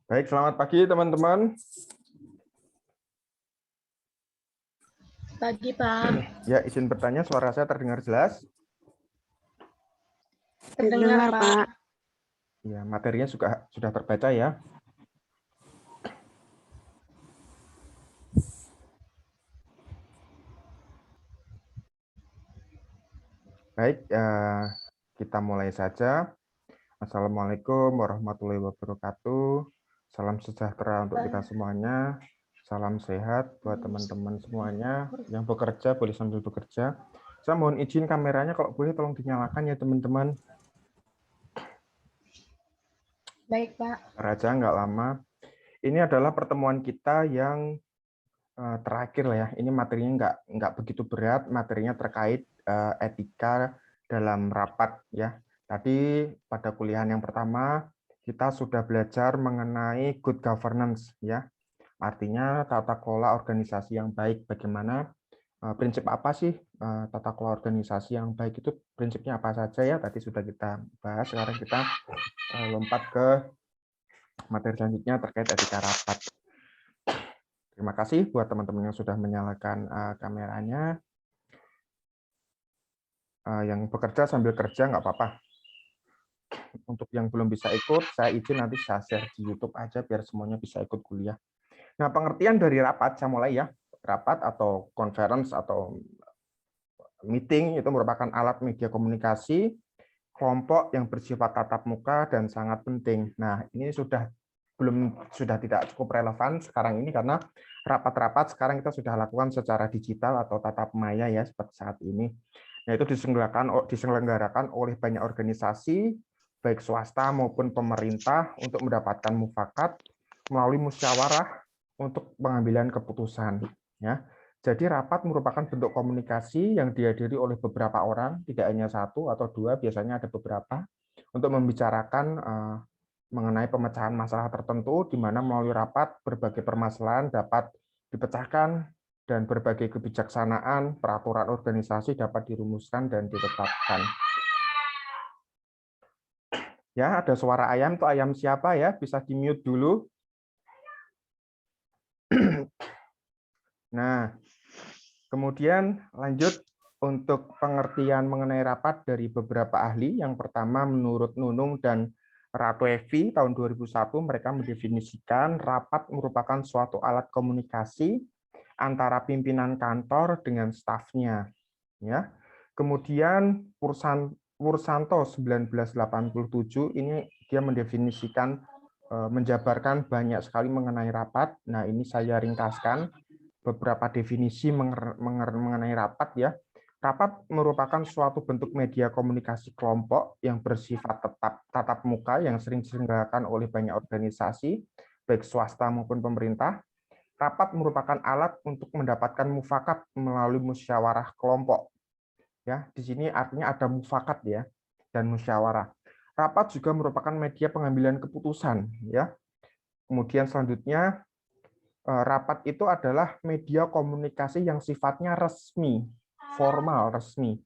Baik, selamat pagi teman-teman. Pagi, Pak. Ya, izin bertanya, suara saya terdengar jelas? Terdengar, Pak. Ya, materinya sudah terbaca ya. Baik, kita mulai saja. Assalamualaikum warahmatullahi wabarakatuh. Salam sejahtera untuk kita semuanya. Salam sehat buat teman-teman semuanya. Yang bekerja boleh sambil bekerja. Saya mohon izin kameranya kalau boleh tolong dinyalakan ya teman-teman. Baik, Pak. Raja nggak lama. Ini adalah pertemuan kita yang terakhir lah ya. Ini materinya nggak begitu berat. Materinya terkait etika dalam rapat ya. Tadi pada kuliah yang pertama kita sudah belajar mengenai good governance ya. Artinya tata kelola organisasi yang baik. Bagaimana prinsip apa sih tata kelola organisasi yang baik itu, prinsipnya apa saja ya. Tadi sudah kita bahas. Sekarang kita lompat ke materi selanjutnya terkait etika rapat. Terima kasih buat teman-teman yang sudah menyalakan kameranya. Yang bekerja sambil kerja nggak apa-apa. Untuk yang belum bisa ikut, saya izin nanti saya share di YouTube aja biar semuanya bisa ikut kuliah. Nah, pengertian dari rapat, saya mulai ya. Rapat atau conference atau meeting itu merupakan alat media komunikasi kelompok yang bersifat tatap muka dan sangat penting. Nah, ini sudah tidak cukup relevan sekarang ini karena rapat-rapat sekarang kita sudah lakukan secara digital atau tatap maya ya seperti saat ini. Nah, itu diselenggarakan oleh banyak organisasi baik swasta maupun pemerintah untuk mendapatkan mufakat melalui musyawarah untuk pengambilan keputusan ya. Jadi rapat merupakan bentuk komunikasi yang dihadiri oleh beberapa orang, tidak hanya satu atau dua, biasanya ada beberapa, untuk membicarakan mengenai pemecahan masalah tertentu, di mana melalui rapat berbagai permasalahan dapat dipecahkan dan berbagai kebijaksanaan peraturan organisasi dapat dirumuskan dan ditetapkan. Ya, ada suara ayam, itu ayam siapa ya? Bisa di-mute dulu. Nah, kemudian lanjut untuk pengertian mengenai rapat dari beberapa ahli. Yang pertama menurut Nunung dan Ratu Evi tahun 2001 mereka mendefinisikan rapat merupakan suatu alat komunikasi antara pimpinan kantor dengan stafnya. Ya. Kemudian Pursanto 1987 ini dia mendefinisikan menjabarkan banyak sekali mengenai rapat. Nah, ini saya ringkaskan beberapa definisi mengenai rapat ya. Rapat merupakan suatu bentuk media komunikasi kelompok yang bersifat tatap muka yang sering diselenggarakan oleh banyak organisasi, baik swasta maupun pemerintah. Rapat merupakan alat untuk mendapatkan mufakat melalui musyawarah kelompok. Ya, di sini artinya ada mufakat ya dan musyawarah. Rapat juga merupakan media pengambilan keputusan ya. Kemudian selanjutnya rapat itu adalah media komunikasi yang sifatnya resmi, formal, resmi.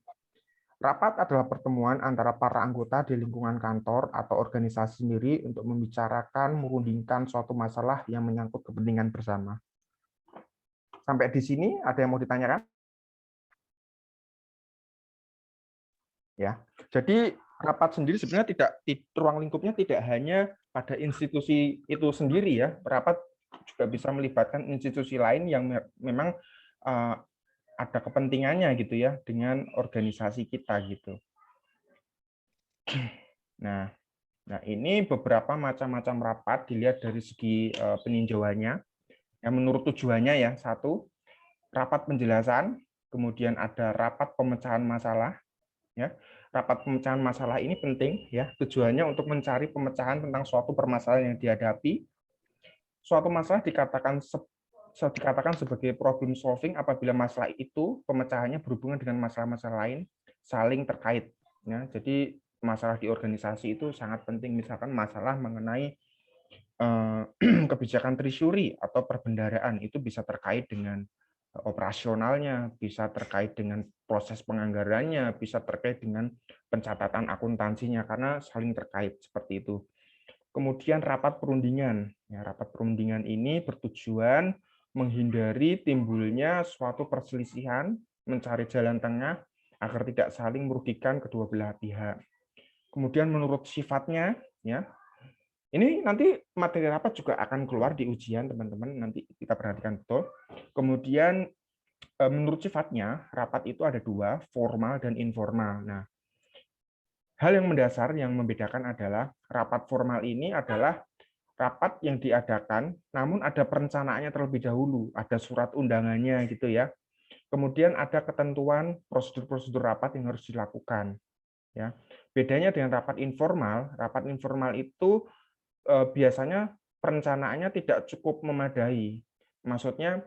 Rapat adalah pertemuan antara para anggota di lingkungan kantor atau organisasi sendiri untuk membicarakan, merundingkan suatu masalah yang menyangkut kepentingan bersama. Sampai di sini ada yang mau ditanyakan? Ya, jadi rapat sendiri sebenarnya ruang lingkupnya tidak hanya pada institusi itu sendiri ya. Rapat juga bisa melibatkan institusi lain yang memang ada kepentingannya gitu ya dengan organisasi kita gitu. Nah, ini beberapa macam-macam rapat dilihat dari segi peninjauannya. Yang menurut tujuannya ya, satu, rapat penjelasan, kemudian ada rapat pemecahan masalah. Ya, rapat pemecahan masalah ini penting ya, tujuannya untuk mencari pemecahan tentang suatu permasalahan yang dihadapi. Suatu masalah dikatakan sebagai problem solving apabila masalah itu pemecahannya berhubungan dengan masalah-masalah lain saling terkait. Ya, jadi masalah di organisasi itu sangat penting, misalkan masalah mengenai kebijakan treasury atau perbendaharaan itu bisa terkait dengan operasionalnya, bisa terkait dengan proses penganggarannya, bisa terkait dengan pencatatan akuntansinya, karena saling terkait seperti itu. Kemudian rapat perundingan. Ya, rapat perundingan ini bertujuan menghindari timbulnya suatu perselisihan, mencari jalan tengah agar tidak saling merugikan kedua belah pihak. Kemudian menurut sifatnya, ya, ini nanti materi rapat juga akan keluar di ujian, teman-teman. Nanti kita perhatikan betul. Kemudian menurut sifatnya, rapat itu ada dua, formal dan informal. Nah, hal yang mendasar yang membedakan adalah rapat formal ini adalah rapat yang diadakan, namun ada perencanaannya terlebih dahulu, ada surat undangannya gitu ya. Kemudian ada ketentuan prosedur-prosedur rapat yang harus dilakukan. Ya, bedanya dengan rapat informal itu biasanya perencanaannya tidak cukup memadai. Maksudnya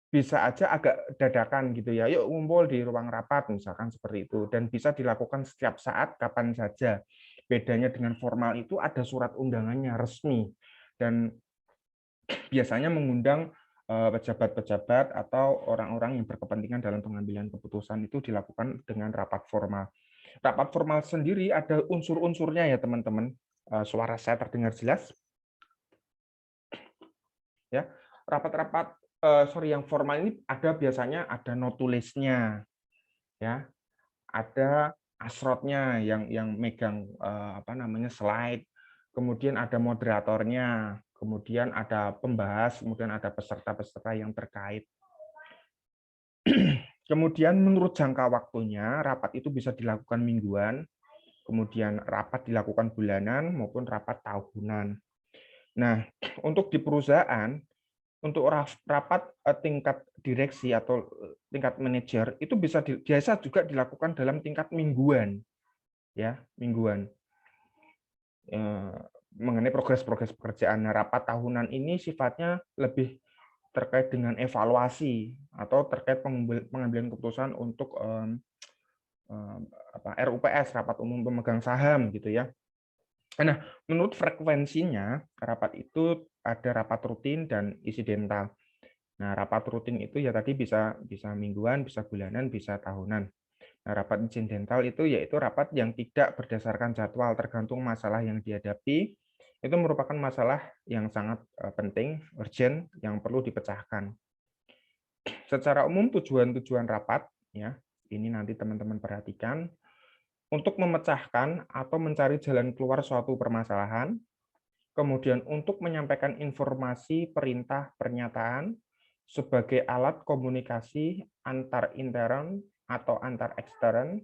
bisa aja agak dadakan gitu ya, yuk ngumpul di ruang rapat misalkan seperti itu, dan bisa dilakukan setiap saat kapan saja. Bedanya dengan formal itu ada surat undangannya resmi, dan biasanya mengundang pejabat-pejabat atau orang-orang yang berkepentingan dalam pengambilan keputusan. Itu dilakukan dengan rapat formal. Rapat formal sendiri ada unsur-unsurnya ya teman-teman. Suara saya terdengar jelas? Ya, rapat-rapat yang formal ini biasanya ada notulisnya, ya, ada asrotnya yang megang slide, kemudian ada moderatornya, kemudian ada pembahas, kemudian ada peserta-peserta yang terkait. Kemudian menurut jangka waktunya rapat itu bisa dilakukan mingguan, kemudian rapat dilakukan bulanan maupun rapat tahunan. Nah, untuk di perusahaan, untuk rapat tingkat direksi atau tingkat manajer itu biasa juga dilakukan dalam tingkat mingguan, ya, mingguan. Mengenai progres pekerjaan. Nah, rapat tahunan ini sifatnya lebih terkait dengan evaluasi atau terkait pengambilan keputusan untuk RUPS, rapat umum pemegang saham gitu ya. Nah, menurut frekuensinya rapat itu ada rapat rutin dan insidental. Nah, rapat rutin itu ya tadi bisa mingguan, bisa bulanan, bisa tahunan. Nah, rapat insidental itu yaitu rapat yang tidak berdasarkan jadwal, tergantung masalah yang dihadapi. Itu merupakan masalah yang sangat penting, urgent, yang perlu dipecahkan. Secara umum tujuan-tujuan rapat, ya, ini nanti teman-teman perhatikan, untuk memecahkan atau mencari jalan keluar suatu permasalahan, kemudian untuk menyampaikan informasi, perintah, pernyataan, sebagai alat komunikasi antar intern atau antar ekstern,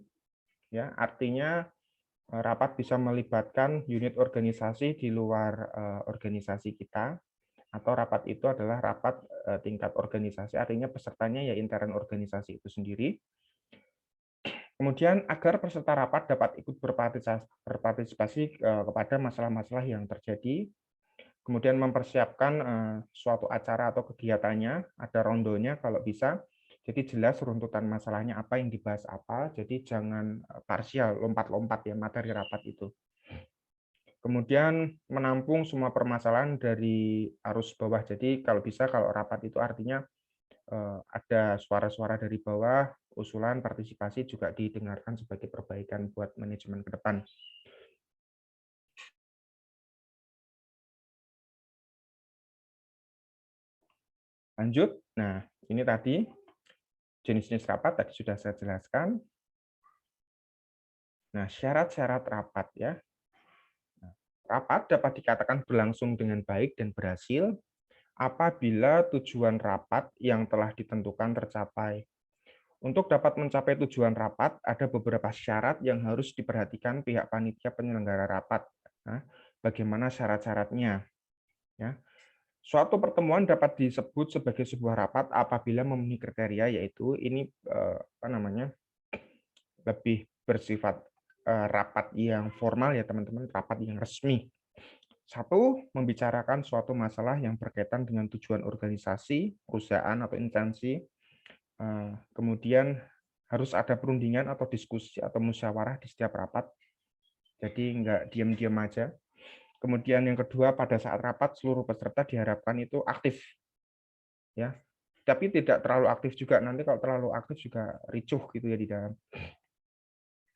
ya, artinya rapat bisa melibatkan unit organisasi di luar organisasi kita, atau rapat itu adalah rapat tingkat organisasi, artinya pesertanya ya intern organisasi itu sendiri. Kemudian agar peserta rapat dapat ikut berpartisipasi kepada masalah-masalah yang terjadi, kemudian mempersiapkan suatu acara atau kegiatannya, ada rondonya kalau bisa, jadi jelas runtutan masalahnya apa yang dibahas apa, jadi jangan parsial, lompat-lompat ya materi rapat itu. Kemudian menampung semua permasalahan dari arus bawah, jadi kalau bisa kalau rapat itu artinya ada suara-suara dari bawah, usulan partisipasi juga didengarkan sebagai perbaikan buat manajemen ke depan. Lanjut, nah ini tadi jenis-jenis rapat tadi sudah saya jelaskan. Nah, syarat-syarat rapat ya. Rapat dapat dikatakan berlangsung dengan baik dan berhasil apabila tujuan rapat yang telah ditentukan tercapai. Untuk dapat mencapai tujuan rapat, ada beberapa syarat yang harus diperhatikan pihak panitia penyelenggara rapat. Nah, bagaimana syarat-syaratnya? Ya. Suatu pertemuan dapat disebut sebagai sebuah rapat apabila memenuhi kriteria, yaitu ini lebih bersifat rapat yang formal ya teman-teman, rapat yang resmi. Satu, membicarakan suatu masalah yang berkaitan dengan tujuan organisasi, perusahaan atau instansi. Kemudian harus ada perundingan atau diskusi atau musyawarah di setiap rapat. Jadi nggak diam-diam aja. Kemudian yang kedua, pada saat rapat seluruh peserta diharapkan itu aktif. Ya. Tapi tidak terlalu aktif juga, nanti kalau terlalu aktif juga ricuh gitu ya di dalam.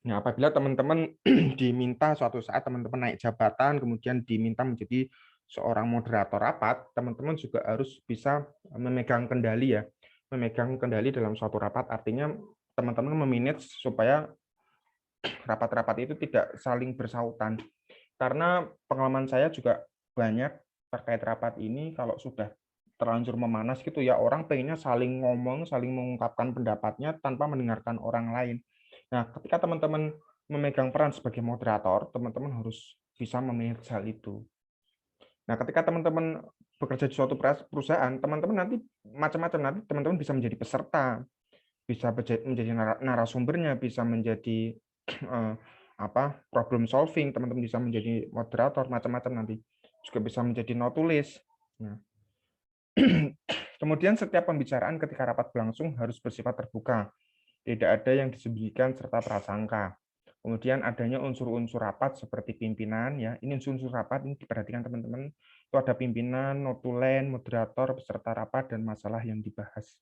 Nah, apabila teman-teman diminta suatu saat teman-teman naik jabatan, kemudian diminta menjadi seorang moderator rapat, teman-teman juga harus bisa memegang kendali ya. Memegang kendali dalam suatu rapat artinya teman-teman memanage supaya rapat-rapat itu tidak saling bersautan. Karena pengalaman saya juga banyak terkait rapat ini kalau sudah terlanjur memanas gitu ya, orang pengennya saling ngomong, saling mengungkapkan pendapatnya tanpa mendengarkan orang lain. Nah, ketika teman-teman memegang peran sebagai moderator, teman-teman harus bisa memanage hal itu. Nah, ketika teman-teman bekerja di suatu perusahaan, teman-teman nanti macam-macam, nanti teman-teman bisa menjadi peserta, bisa menjadi narasumbernya, bisa menjadi problem solving, teman-teman bisa menjadi moderator, macam-macam nanti. Juga bisa menjadi notulis. Nah, kemudian setiap pembicaraan ketika rapat berlangsung harus bersifat terbuka. Tidak ada yang disembunyikan serta prasangka. Kemudian adanya unsur-unsur rapat seperti pimpinan ya. Ini unsur-unsur rapat ini diperhatikan teman-teman. Itu ada pimpinan, notulen, moderator, peserta rapat dan masalah yang dibahas.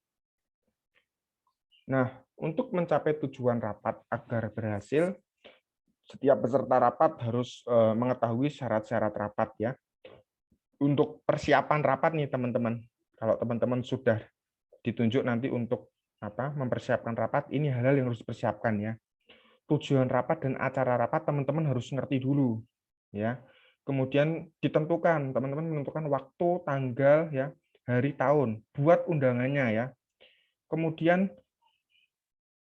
Nah, untuk mencapai tujuan rapat agar berhasil, setiap peserta rapat harus mengetahui syarat-syarat rapat ya. Untuk persiapan rapat nih teman-teman. Kalau teman-teman sudah ditunjuk nanti untuk mempersiapkan rapat, ini hal-hal yang harus dipersiapkan ya. Tujuan rapat dan acara rapat teman-teman harus ngerti dulu ya. Kemudian ditentukan, teman-teman menentukan waktu, tanggal ya, hari, tahun, buat undangannya ya. Kemudian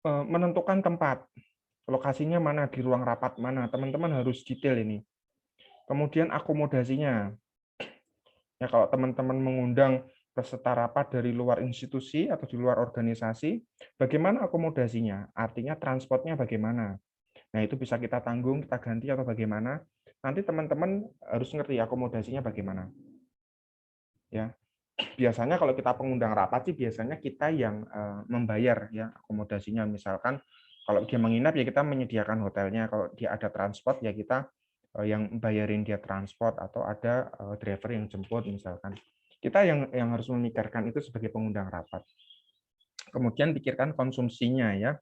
menentukan tempat, lokasinya mana, di ruang rapat mana, teman-teman harus detail ini. Kemudian akomodasinya. Ya, kalau teman-teman mengundang peserta rapat dari luar institusi atau di luar organisasi, bagaimana akomodasinya? Artinya transportnya bagaimana? Nah, itu bisa kita tanggung, kita ganti atau bagaimana? Nanti teman-teman harus ngerti akomodasinya bagaimana. Ya. Biasanya kalau kita pengundang rapat sih biasanya kita yang membayar ya akomodasinya. Misalkan kalau dia menginap ya kita menyediakan hotelnya, kalau dia ada transport ya kita yang bayarin dia transport atau ada driver yang jemput misalkan. Kita yang harus memikirkan itu sebagai pengundang rapat. Kemudian pikirkan konsumsinya ya.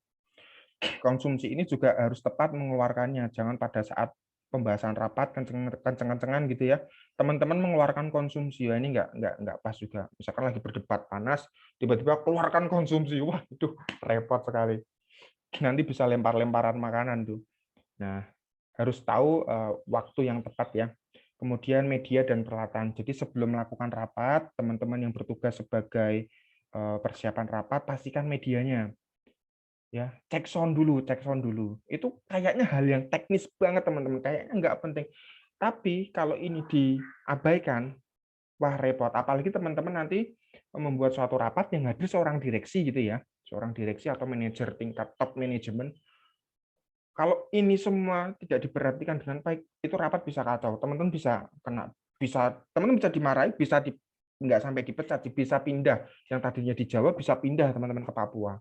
Konsumsi ini juga harus tepat mengeluarkannya, jangan pada saat pembahasan rapat kenceng-kencengan gitu ya, teman-teman mengeluarkan konsumsi, ya ini nggak pas juga. Misalkan lagi berdebat panas, tiba-tiba keluarkan konsumsi, wah itu repot sekali. Nanti bisa lempar-lemparan makanan tuh. Nah, harus tahu waktu yang tepat ya. Kemudian media dan peralatan. Jadi sebelum melakukan rapat, teman-teman yang bertugas sebagai persiapan rapat, pastikan medianya. Ya, cek sound dulu. Itu kayaknya hal yang teknis banget teman-teman, kayaknya nggak penting. Tapi kalau ini diabaikan, wah repot. Apalagi teman-teman nanti membuat suatu rapat yang hadir seorang direksi gitu ya, seorang direksi atau manajer tingkat top manajemen. Kalau ini semua tidak diperhatikan dengan baik, itu rapat bisa kacau. Teman-teman bisa kena, teman-teman bisa dimarahi, bisa nggak sampai dipecat, bisa pindah. Yang tadinya di Jawa bisa pindah teman-teman ke Papua.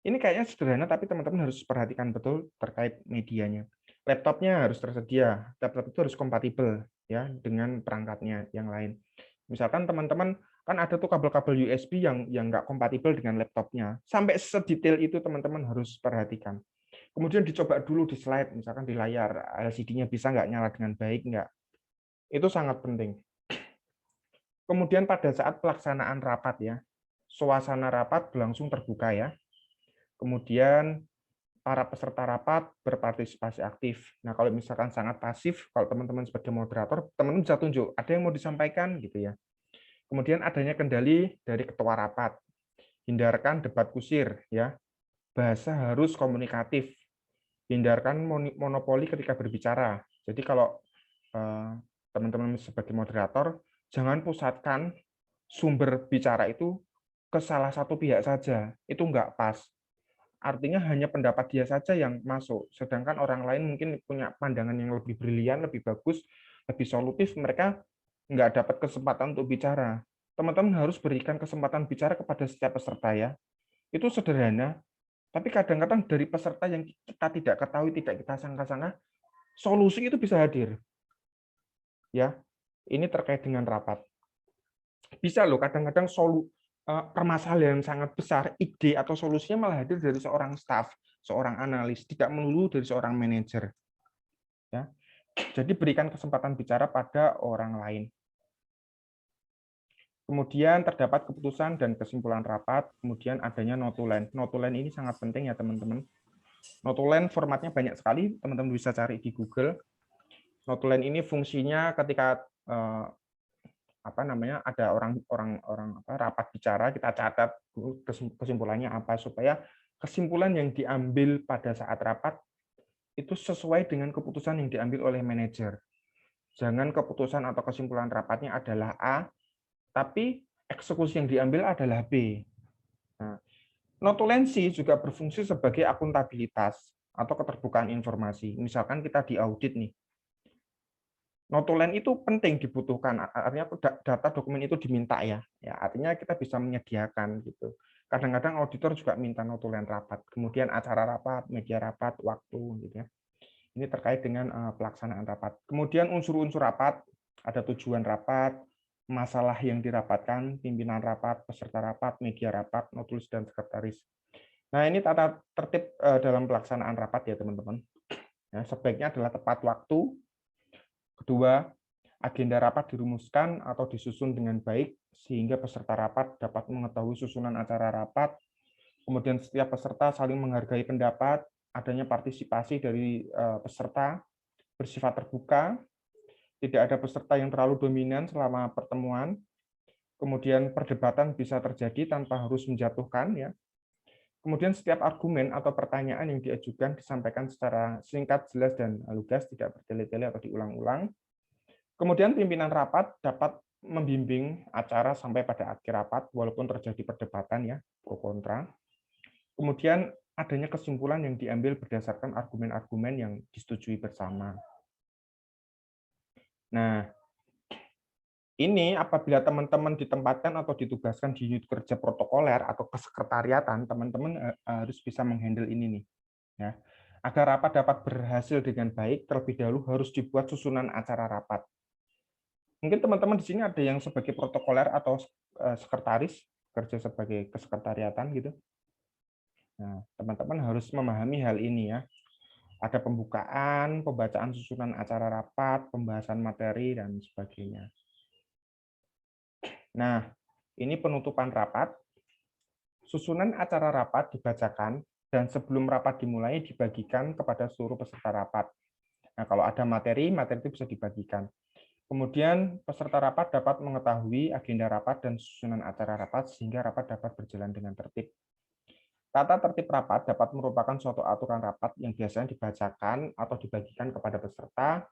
Ini kayaknya sederhana, tapi teman-teman harus perhatikan betul terkait medianya. Laptopnya harus tersedia, laptop itu harus kompatibel ya dengan perangkatnya yang lain. Misalkan teman-teman kan ada tuh kabel-kabel USB yang nggak kompatibel dengan laptopnya. Sampai sedetail itu teman-teman harus perhatikan. Kemudian dicoba dulu di slide, misalkan di layar LCD-nya bisa nggak nyala dengan baik nggak. Itu sangat penting. Kemudian pada saat pelaksanaan rapat ya, suasana rapat berlangsung terbuka ya. Kemudian para peserta rapat berpartisipasi aktif. Nah, kalau misalkan sangat pasif, kalau teman-teman sebagai moderator, teman-teman bisa tunjuk, ada yang mau disampaikan gitu ya. Kemudian adanya kendali dari ketua rapat. Hindarkan debat kusir ya. Bahasa harus komunikatif. Hindarkan monopoli ketika berbicara. Jadi kalau teman-teman sebagai moderator, jangan pusatkan sumber bicara itu ke salah satu pihak saja. Itu nggak pas. Artinya hanya pendapat dia saja yang masuk, sedangkan orang lain mungkin punya pandangan yang lebih brilian, lebih bagus, lebih solutif, mereka nggak dapat kesempatan untuk bicara. Teman-teman harus berikan kesempatan bicara kepada setiap peserta ya. Itu sederhana, tapi kadang-kadang dari peserta yang kita tidak ketahui, tidak kita sangka-sangka, solusi itu bisa hadir. Ya, ini terkait dengan rapat. Bisa loh, kadang-kadang permasalahan yang sangat besar, ide atau solusinya malah hadir dari seorang staf. seorang analis, tidak melulu dari seorang manajer. Ya. Jadi berikan kesempatan bicara pada orang lain. Kemudian terdapat keputusan dan kesimpulan rapat, kemudian adanya notulen. Notulen ini sangat penting ya teman-teman. Notulen formatnya banyak sekali, teman-teman bisa cari di Google. Notulen ini fungsinya ketika ada orang rapat bicara, kita catat kesimpulannya apa supaya kesimpulan yang diambil pada saat rapat itu sesuai dengan keputusan yang diambil oleh manajer. Jangan keputusan atau kesimpulan rapatnya adalah A, tapi eksekusi yang diambil adalah B. Nah, notulensi juga berfungsi sebagai akuntabilitas atau keterbukaan informasi. Misalkan kita diaudit nih. Notulen itu penting dibutuhkan, artinya data dokumen itu diminta ya. Artinya kita bisa menyediakan gitu. Kadang-kadang auditor juga minta notulen rapat, kemudian acara rapat, media rapat, waktu gitu ya. Ini terkait dengan pelaksanaan rapat. Kemudian unsur-unsur rapat, ada tujuan rapat, masalah yang dirapatkan, pimpinan rapat, peserta rapat, media rapat, notulis dan sekretaris. Nah, ini tata tertib dalam pelaksanaan rapat ya, teman-teman. Ya, sebaiknya adalah tepat waktu. Kedua, agenda rapat dirumuskan atau disusun dengan baik sehingga peserta rapat dapat mengetahui susunan acara rapat. Kemudian setiap peserta saling menghargai pendapat, adanya partisipasi dari peserta, bersifat terbuka, tidak ada peserta yang terlalu dominan selama pertemuan. Kemudian perdebatan bisa terjadi tanpa harus menjatuhkan ya. Kemudian setiap argumen atau pertanyaan yang diajukan disampaikan secara singkat, jelas, dan lugas, tidak bertele-tele atau diulang-ulang. Kemudian pimpinan rapat dapat membimbing acara sampai pada akhir rapat, walaupun terjadi perdebatan ya, pro kontra. Kemudian adanya kesimpulan yang diambil berdasarkan argumen-argumen yang disetujui bersama. Nah, ini apabila teman-teman ditempatkan atau ditugaskan di unit kerja protokoler atau kesekretariatan, teman-teman harus bisa menghandle ini nih. Ya. Agar rapat dapat berhasil dengan baik, terlebih dahulu harus dibuat susunan acara rapat. Mungkin teman-teman di sini ada yang sebagai protokoler atau sekretaris, kerja sebagai kesekretariatan gitu. Nah, teman-teman harus memahami hal ini ya. Ada pembukaan, pembacaan susunan acara rapat, pembahasan materi, dan sebagainya. Nah, ini penutupan rapat. Susunan acara rapat dibacakan, dan sebelum rapat dimulai dibagikan kepada seluruh peserta rapat. Nah, kalau ada materi itu bisa dibagikan. Kemudian peserta rapat dapat mengetahui agenda rapat dan susunan acara rapat sehingga rapat dapat berjalan dengan tertib. Tata tertib rapat dapat merupakan suatu aturan rapat yang biasanya dibacakan atau dibagikan kepada peserta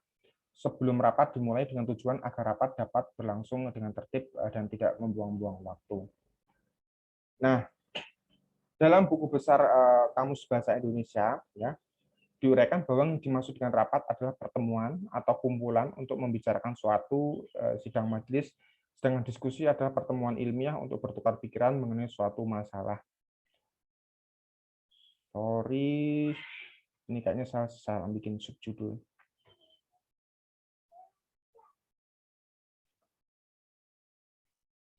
sebelum rapat dimulai dengan tujuan agar rapat dapat berlangsung dengan tertib dan tidak membuang-buang waktu. Nah, dalam buku besar Kamus Bahasa Indonesia, ya, diuraikan bahwa yang dimaksud dengan rapat adalah pertemuan atau kumpulan untuk membicarakan suatu sidang majelis, sedangkan diskusi adalah pertemuan ilmiah untuk bertukar pikiran mengenai suatu masalah. Sorry, ini kayaknya salah bikin subjudul.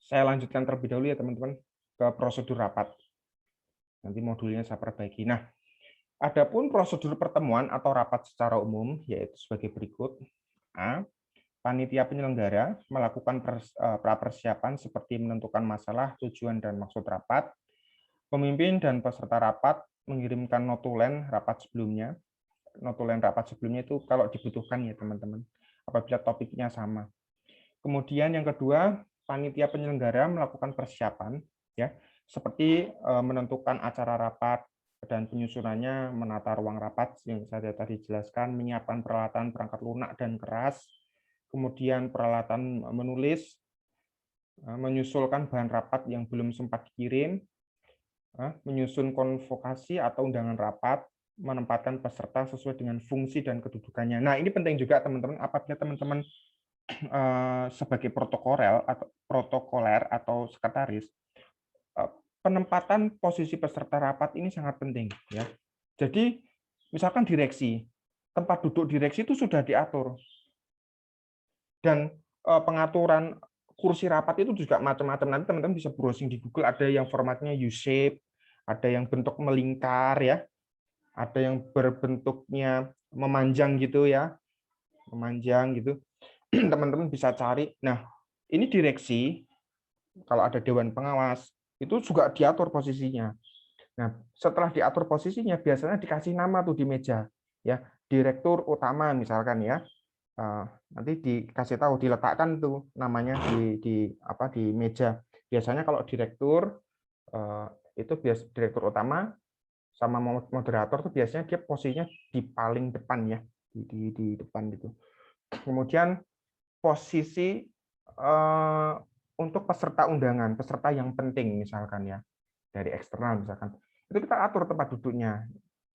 Saya lanjutkan terlebih dahulu ya teman-teman ke prosedur rapat. Nanti modulnya saya perbaiki. Nah, adapun prosedur pertemuan atau rapat secara umum yaitu sebagai berikut. A. Panitia penyelenggara melakukan prapersiapan seperti menentukan masalah, tujuan, dan maksud rapat. Pemimpin dan peserta rapat mengirimkan notulen rapat sebelumnya. Notulen rapat sebelumnya itu kalau dibutuhkan ya teman-teman, apabila topiknya sama. Kemudian yang kedua, panitia penyelenggara melakukan persiapan ya, seperti menentukan acara rapat dan penyusunannya, menata ruang rapat yang saya tadi jelaskan, menyiapkan peralatan perangkat lunak dan keras, kemudian peralatan menulis, menyusulkan bahan rapat yang belum sempat dikirim, menyusun konvokasi atau undangan rapat, menempatkan peserta sesuai dengan fungsi dan kedudukannya. Nah, ini penting juga teman-teman, apabila teman-teman sebagai protokoler atau sekretaris, penempatan posisi peserta rapat ini sangat penting ya. Jadi misalkan direksi, tempat duduk direksi itu sudah diatur. Dan pengaturan kursi rapat itu juga macam-macam. Nanti teman-teman bisa browsing di Google, ada yang formatnya U-shape, ada yang bentuk melingkar ya. ada yang berbentuknya memanjang gitu ya, memanjang gitu. Teman-teman bisa cari. Nah, ini direksi, kalau ada dewan pengawas, itu juga diatur posisinya. Nah, setelah diatur posisinya, biasanya dikasih nama tuh di meja, ya, direktur utama misalkan ya. Nanti dikasih tahu, diletakkan tuh namanya di meja. Biasanya kalau direktur itu direktur utama sama moderator tuh biasanya dia posisinya di paling depan ya, di depan gitu. Kemudian posisi untuk peserta undangan, peserta yang penting misalkan ya, dari eksternal misalkan, itu kita atur tempat duduknya.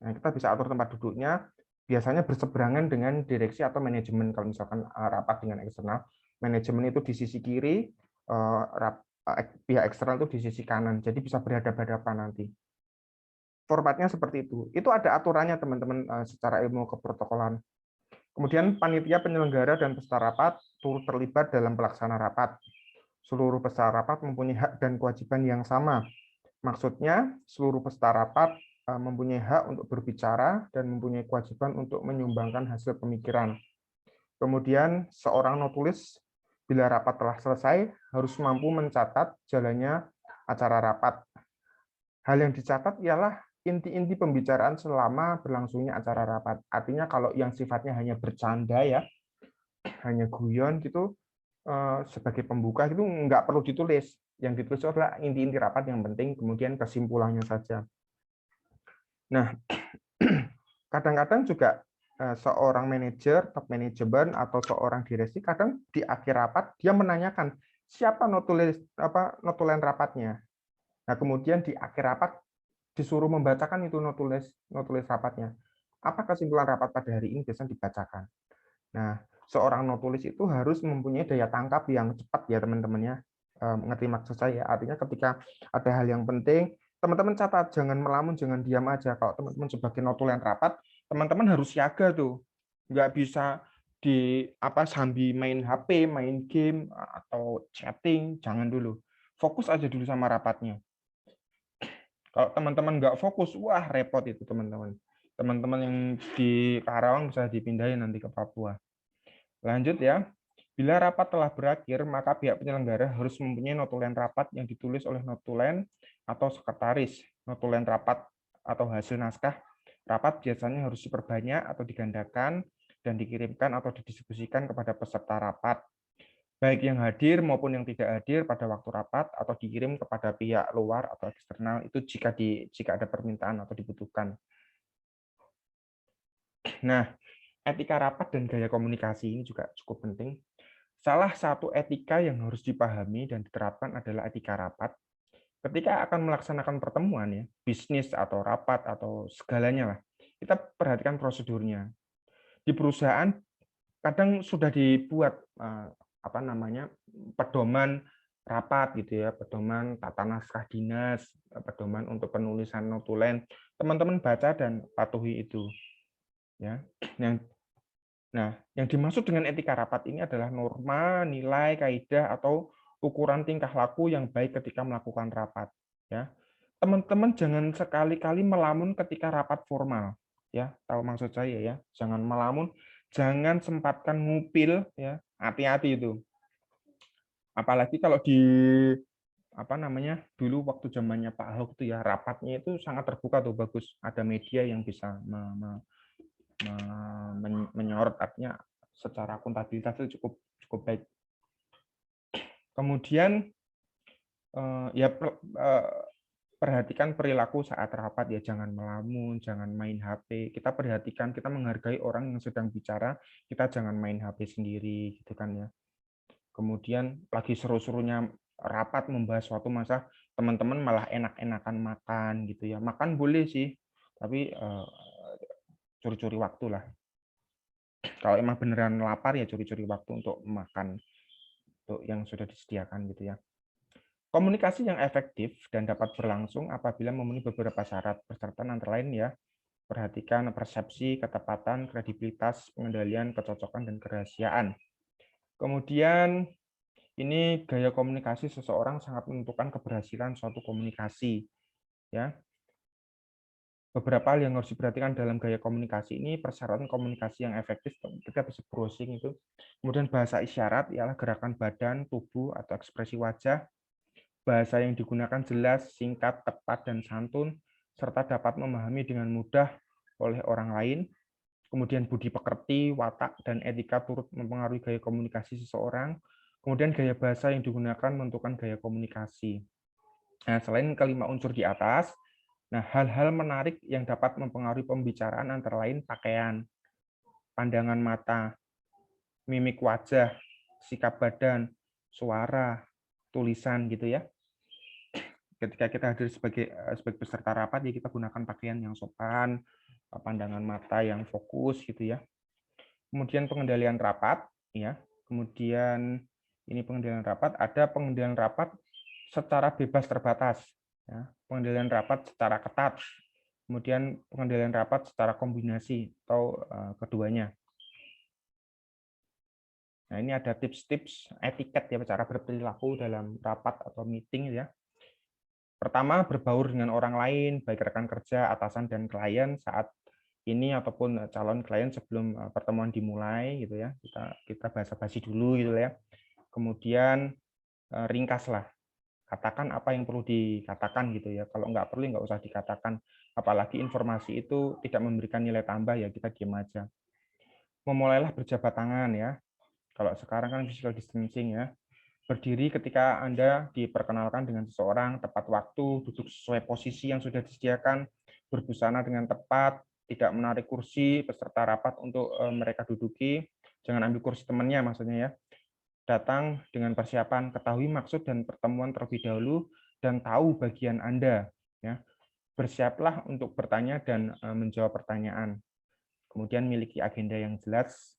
Nah, kita bisa atur tempat duduknya, biasanya berseberangan dengan direksi atau manajemen. Kalau misalkan rapat dengan eksternal, manajemen itu di sisi kiri, pihak eksternal itu di sisi kanan, jadi bisa berhadapan-hadapan nanti. Formatnya seperti itu. Itu ada aturannya teman-teman secara ilmu keprotokolan. Kemudian panitia penyelenggara dan peserta rapat turut terlibat dalam pelaksana rapat. Seluruh peserta rapat mempunyai hak dan kewajiban yang sama. Maksudnya, seluruh peserta rapat mempunyai hak untuk berbicara dan mempunyai kewajiban untuk menyumbangkan hasil pemikiran. Kemudian, seorang notulis bila rapat telah selesai harus mampu mencatat jalannya acara rapat. Hal yang dicatat ialah inti-inti pembicaraan selama berlangsungnya acara rapat. Artinya kalau yang sifatnya hanya bercanda ya, hanya guyon gitu, sebagai pembuka itu nggak perlu ditulis. Yang ditulis adalah inti-inti rapat yang penting, kemudian kesimpulannya saja. Nah, kadang-kadang juga seorang manajer, top manajemen atau seorang direksi kadang di akhir rapat dia menanyakan siapa notulen rapatnya. Nah, kemudian di akhir rapat disuruh membacakan itu notulis rapatnya. Apa kesimpulan rapat pada hari ini biasanya dibacakan. Nah, seorang notulis itu harus mempunyai daya tangkap yang cepat ya teman-temannya. Mengerti maksud saya? Artinya ketika ada hal yang penting, teman-teman catat, jangan melamun, jangan diam aja. Kalau teman-teman sebagai notulen rapat, teman-teman harus siaga tuh. Nggak bisa sambil main HP, main game, atau chatting, jangan dulu. Fokus aja dulu sama rapatnya. Kalau teman-teman nggak fokus, wah repot itu teman-teman. Teman-teman yang di Karawang bisa dipindahin nanti ke Papua. Lanjut ya. Bila rapat telah berakhir, maka pihak penyelenggara harus mempunyai notulen rapat yang ditulis oleh notulen atau sekretaris. Notulen rapat atau hasil naskah rapat biasanya harus diperbanyak atau digandakan dan dikirimkan atau didistribusikan kepada peserta rapat, baik yang hadir maupun yang tidak hadir pada waktu rapat, atau dikirim kepada pihak luar atau eksternal itu jika ada permintaan atau dibutuhkan. Nah, etika rapat dan gaya komunikasi ini juga cukup penting. Salah satu etika yang harus dipahami dan diterapkan adalah etika rapat. Ketika akan melaksanakan pertemuan ya, bisnis atau rapat atau segalanya lah, kita perhatikan prosedurnya. Di perusahaan kadang sudah dibuat pedoman rapat gitu ya, pedoman tata naskah dinas, pedoman untuk penulisan notulen. Teman-teman baca dan patuhi itu. Ya. Yang dimaksud dengan etika rapat ini adalah norma, nilai, kaidah atau ukuran tingkah laku yang baik ketika melakukan rapat. Ya, teman-teman jangan sekali-kali melamun ketika rapat formal. Ya, tahu maksud saya ya. Jangan melamun, jangan sempatkan ngupil. Ya, hati-hati itu. Apalagi kalau dulu waktu zamannya Pak Ahok itu ya rapatnya itu sangat terbuka tuh, bagus. Ada media yang bisa menyorot, artinya secara akuntabilitas itu cukup baik. Kemudian perhatikan perilaku saat rapat ya, jangan melamun, jangan main HP. Kita perhatikan, kita menghargai orang yang sedang bicara, kita jangan main HP sendiri gitu kan ya. Kemudian lagi seru-serunya rapat membahas suatu masalah, teman-teman malah enak-enakan makan gitu ya. Makan boleh sih, tapi curi-curi waktu lah. Kalau emang beneran lapar ya curi-curi waktu untuk makan untuk yang sudah disediakan gitu ya. Komunikasi yang efektif dan dapat berlangsung apabila memenuhi beberapa syarat peserta antara lain ya. Perhatikan persepsi, ketepatan, kredibilitas, pengendalian, kecocokan, dan kerahasiaan. Kemudian ini gaya komunikasi seseorang sangat menentukan keberhasilan suatu komunikasi. Ya. beberapa hal yang harus diperhatikan dalam gaya komunikasi ini, persyaratan komunikasi yang efektif, kita bisa browsing itu. Kemudian bahasa isyarat, ialah gerakan badan, tubuh, atau ekspresi wajah. Bahasa yang digunakan jelas, singkat, tepat, dan santun, serta dapat memahami dengan mudah oleh orang lain. Kemudian budi pekerti, watak, dan etika turut mempengaruhi gaya komunikasi seseorang. Kemudian gaya bahasa yang digunakan menentukan gaya komunikasi. Nah, selain kelima unsur di atas, hal-hal menarik yang dapat mempengaruhi pembicaraan antara lain pakaian, pandangan mata, mimik wajah, sikap badan, suara, tulisan gitu ya. Ketika kita hadir sebagai peserta rapat, ya kita gunakan pakaian yang sopan, pandangan mata yang fokus gitu ya. Kemudian pengendalian rapat ya. Kemudian ini pengendalian rapat, ada pengendalian rapat secara bebas terbatas ya. Pengendalian rapat secara ketat. Kemudian pengendalian rapat secara kombinasi atau keduanya. Nah, ini ada tips-tips etiket ya, cara berperilaku dalam rapat atau meeting ya. Pertama, berbaur dengan orang lain, baik rekan kerja, atasan, dan klien saat ini ataupun calon klien sebelum pertemuan dimulai gitu ya. Kita basa-basi dulu gitu ya. Kemudian ringkaslah, katakan apa yang perlu dikatakan gitu ya. Kalau nggak perlu nggak usah dikatakan. Apalagi informasi itu tidak memberikan nilai tambah ya, kita diam aja. Memulailah berjabat tangan ya. Kalau sekarang kan physical distancing ya. Berdiri ketika Anda diperkenalkan dengan seseorang, tepat waktu, duduk sesuai posisi yang sudah disediakan, berbusana dengan tepat, tidak menarik kursi peserta rapat untuk mereka duduki, jangan ambil kursi temannya maksudnya ya. Datang dengan persiapan, ketahui maksud dan pertemuan terlebih dahulu, dan tahu bagian Anda. Ya. Bersiaplah untuk bertanya dan menjawab pertanyaan. Kemudian miliki agenda yang jelas,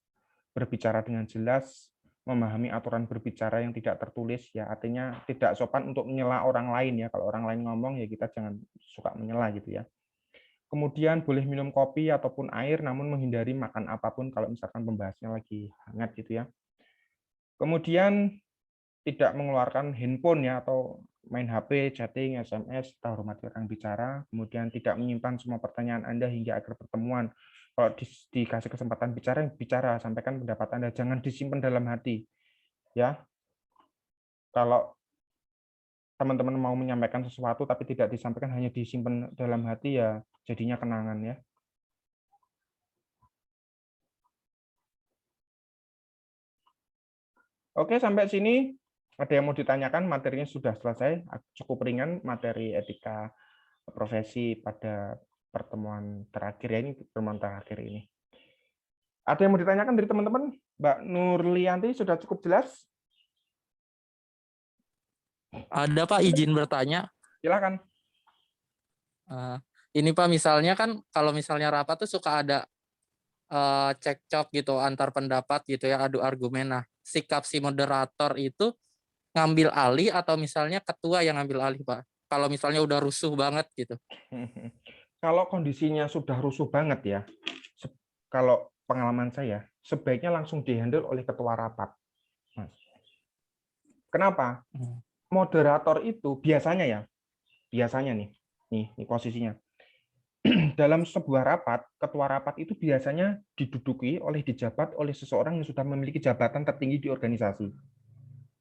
berbicara dengan jelas, memahami aturan berbicara yang tidak tertulis ya, artinya tidak sopan untuk menyela orang lain ya. Kalau orang lain ngomong ya kita jangan suka menyela gitu ya. Kemudian boleh minum kopi ataupun air, namun menghindari makan apapun kalau misalkan pembahasannya lagi hangat gitu ya. Kemudian tidak mengeluarkan handphone ya, atau main HP, chatting, SMS, kita hormati rekan bicara. Kemudian tidak menyimpan semua pertanyaan Anda hingga akhir pertemuan. Kalau dikasih kesempatan bicara, bicara, sampaikan pendapat Anda, jangan disimpan dalam hati. Ya, kalau teman-teman mau menyampaikan sesuatu tapi tidak disampaikan, hanya disimpan dalam hati ya, jadinya kenangan ya. Oke, sampai sini ada yang mau ditanyakan? Materinya sudah selesai, cukup ringan materi etika profesi pada pertemuan terakhir ya, ini pertemuan terakhir ini. Ada yang mau ditanyakan dari teman-teman? Mbak Nurlianti sudah cukup jelas? Ada Pak, izin bertanya. Silakan. Ini Pak, misalnya kan kalau misalnya rapat tuh suka ada cekcok gitu antar pendapat gitu ya, adu argumen. Nah, sikap si moderator itu ngambil alih atau misalnya ketua yang ngambil alih Pak? Kalau misalnya udah rusuh banget gitu. Kalau kondisinya sudah rusuh banget ya, kalau pengalaman saya, sebaiknya langsung dihandle oleh ketua rapat. Mas. Kenapa? Moderator itu biasanya nih posisinya. Dalam sebuah rapat, ketua rapat itu biasanya diduduki dijabat oleh seseorang yang sudah memiliki jabatan tertinggi di organisasi.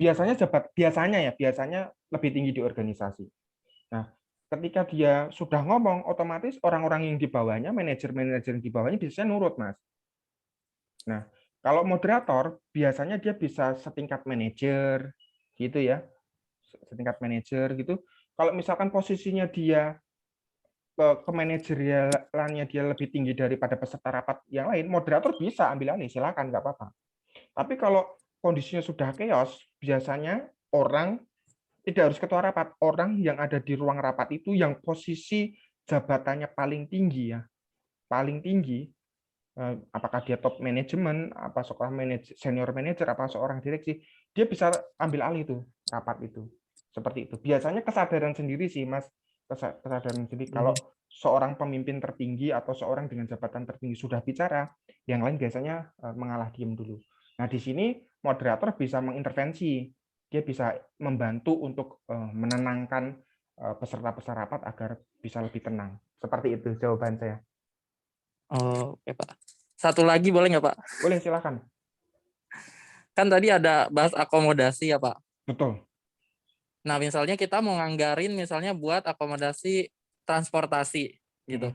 Biasanya lebih tinggi di organisasi. Nah, ketika dia sudah ngomong, otomatis orang-orang yang di bawahnya, manajer-manajer yang di bawahnya biasanya nurut, Mas. Nah, kalau moderator biasanya dia bisa setingkat manajer gitu ya. Setingkat manajer gitu. Kalau misalkan posisinya dia ke manajerialnya dia lebih tinggi daripada peserta rapat yang lain, moderator bisa ambil alih, silakan, nggak apa-apa. Tapi kalau kondisinya sudah chaos, biasanya orang tidak harus ketua rapat, orang yang ada di ruang rapat itu yang posisi jabatannya paling tinggi ya, paling tinggi, apakah dia top manajemen, apa seorang senior manager, apa seorang direksi, dia bisa ambil alih itu rapat itu, seperti itu. Biasanya kesadaran sendiri sih, Mas, kesadaran sendiri. Kalau seorang pemimpin tertinggi atau seorang dengan jabatan tertinggi sudah bicara, yang lain biasanya mengalah diam dulu. Nah, di sini moderator bisa mengintervensi, dia bisa membantu untuk menenangkan peserta-peserta rapat agar bisa lebih tenang. Seperti itu jawaban saya. Oh, oke Pak. Satu lagi boleh nggak Pak? Boleh, silakan. Kan tadi ada bahas akomodasi ya Pak. Betul. Nah, misalnya kita mau nganggarin misalnya buat akomodasi transportasi gitu.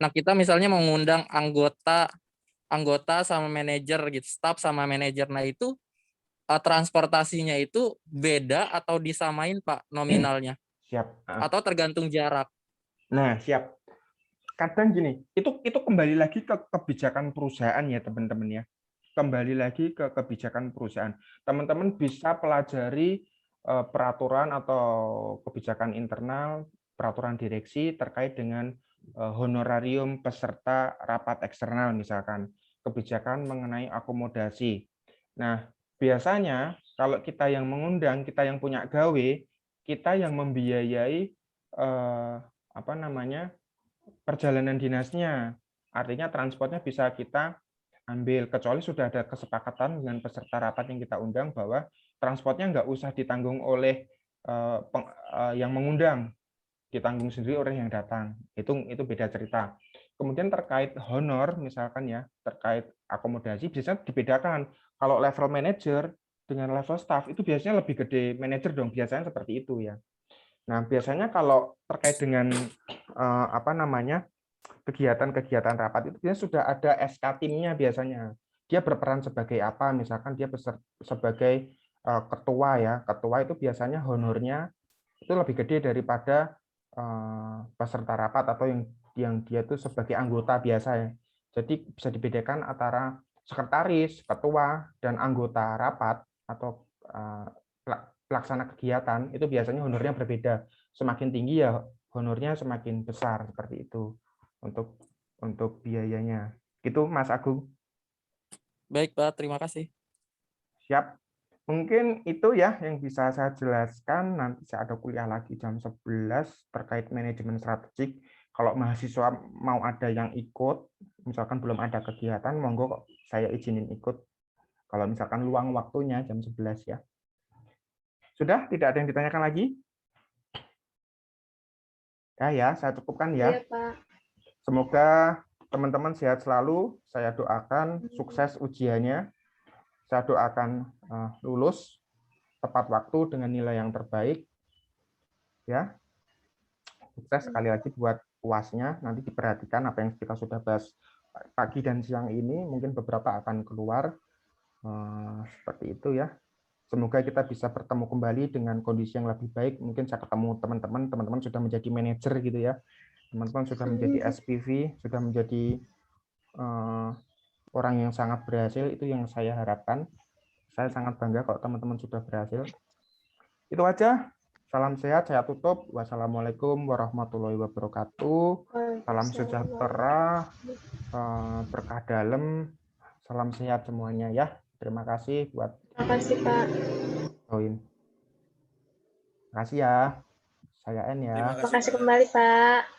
Nah, kita misalnya mau ngundang anggota sama manajer gitu, staff sama manajer. Nah, itu transportasinya itu beda atau disamain Pak nominalnya? Siap. Atau tergantung jarak? Nah, siap. Kadang gini, itu kembali lagi ke kebijakan perusahaan ya teman-teman ya. Kembali lagi ke kebijakan perusahaan. Teman-teman bisa pelajari peraturan atau kebijakan internal, peraturan direksi terkait dengan honorarium peserta rapat eksternal misalkan, kebijakan mengenai akomodasi. Nah, biasanya kalau kita yang mengundang, kita yang punya gawe, kita yang membiayai apa namanya? Perjalanan dinasnya. Artinya transportnya bisa kita ambil, kecuali sudah ada kesepakatan dengan peserta rapat yang kita undang bahwa transportnya nggak usah ditanggung oleh yang mengundang, ditanggung sendiri oleh yang datang. Itu beda cerita. Kemudian terkait honor, misalkan ya, terkait akomodasi, biasanya dibedakan. Kalau level manager dengan level staff, itu biasanya lebih gede manajer dong, biasanya seperti itu ya. Nah, biasanya kalau terkait dengan apa namanya kegiatan-kegiatan rapat itu biasanya sudah ada SK timnya biasanya. Dia berperan sebagai apa? Misalkan dia sebagai ketua ya. Ketua itu biasanya honornya itu lebih gede daripada peserta rapat atau yang dia itu sebagai anggota biasa ya. Jadi bisa dibedakan antara sekretaris, ketua, dan anggota rapat atau pelaksana kegiatan itu biasanya honornya berbeda. Semakin tinggi ya honornya semakin besar seperti itu untuk biayanya. Gitu Mas Agung. Baik Pak, terima kasih. Siap. Mungkin itu ya yang bisa saya jelaskan. Nanti saya ada kuliah lagi jam 11 terkait manajemen strategik. Kalau mahasiswa mau ada yang ikut, misalkan belum ada kegiatan, monggo kok saya izinin ikut. Kalau misalkan luang waktunya jam 11 ya. Sudah? Tidak ada yang ditanyakan lagi? Ya, saya cukupkan ya. Iya, Pak. Semoga teman-teman sehat selalu. Saya doakan sukses ujiannya. Saya doakan lulus tepat waktu dengan nilai yang terbaik. Ya, sukses sekali lagi buat UASnya. Nanti diperhatikan apa yang kita sudah bahas pagi dan siang ini. Mungkin beberapa akan keluar seperti itu ya. Semoga kita bisa bertemu kembali dengan kondisi yang lebih baik. Mungkin saya ketemu teman-teman sudah menjadi manajer gitu ya. Teman-teman sudah menjadi SPV, sudah menjadi orang yang sangat berhasil. Itu yang saya harapkan. Saya sangat bangga kalau teman-teman sudah berhasil. Itu aja. Salam sehat, saya tutup. Wassalamualaikum warahmatullahi wabarakatuh. Salam sejahtera, berkah dalam, salam sehat semuanya ya. Terima kasih buat Terima kasih, Pak. join. Terima kasih ya. Saya N ya. Terima kasih kembali, Pak.